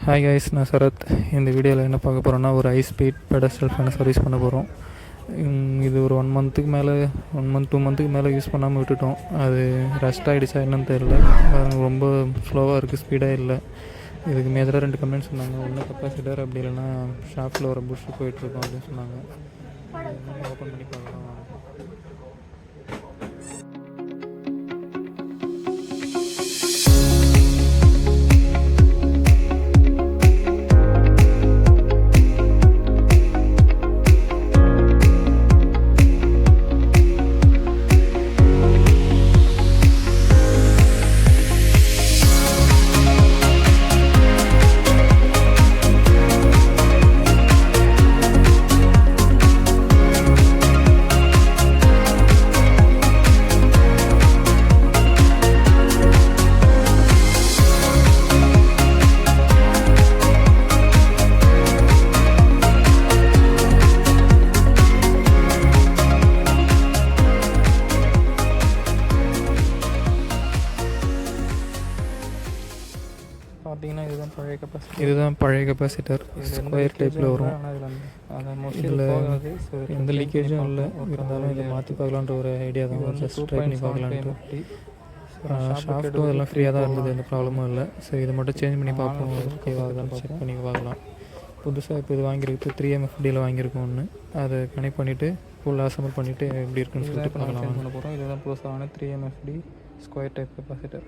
Hi guys, நான் சரத். இந்த வீடியோவில் என்ன பார்க்க போகிறோன்னா, ஒரு ஹை ஸ்பீட் பெடஸ்டல் ஃபேனை சர்வீஸ் பண்ண போகிறோம். இது ஒரு 1 மந்த்துக்கு மேலே 2 மந்த்துக்கு மேலே யூஸ் பண்ணாமல் விட்டுட்டோம். அது ரஸ்ட் ஆகிடுச்சா என்னன்னு தெரில. ரொம்ப ஸ்லோவாக இருக்குது, ஸ்பீடாக இல்லை. இதுக்கு மேஜராக 2 கம்ப்ளைண்ட் சொன்னாங்க. ஒன்று கெப்பாசிட்டர், அப்படி இல்லைன்னா ஷாஃப்ட்டில் ஒரு புஷ் போயிட்டுருக்கோம் அப்படின்னு சொன்னாங்க. ஓப்பன் பண்ணி பார்க்கலாம். பார்த்தீங்கன்னா இதுதான் பழைய கெப்பாசிட்டர். ஸ்கொயர் டைப்பில் வரும். இதில் எந்த லீக்கேஜும் இல்லை. இருந்தாலும் இதை மாற்றி பார்க்கலான்ற ஒரு ஐடியா தான். ஜஸ்ட் ட்ரை பண்ணி பார்க்கலான்ட்டு. ஷாஃப்ட்டும் எல்லாம் ஃப்ரீயாக தான் இருந்தது, எந்த ப்ராப்ளமும் இல்லை. ஸோ இதை மட்டும் சேஞ்ச் பண்ணி பார்ப்போம், ஓகேவாகுதான்னு செக் பண்ணி பார்க்கலாம். புதுசாக இப்போ இது வாங்கியிருக்கு, 3MFDயில் வாங்கியிருக்கோம் ஒன்று. அதை கனெக்ட் பண்ணிவிட்டு ஃபுல் அசம்பிள் பண்ணிவிட்டு எப்படி இருக்குன்னு சொல்லிட்டு பார்க்கலாம். பண்ண போகிறோம். இதுதான் புதுசான 3MFD ஸ்கொயர் டைப் கெப்பாசிட்டர்.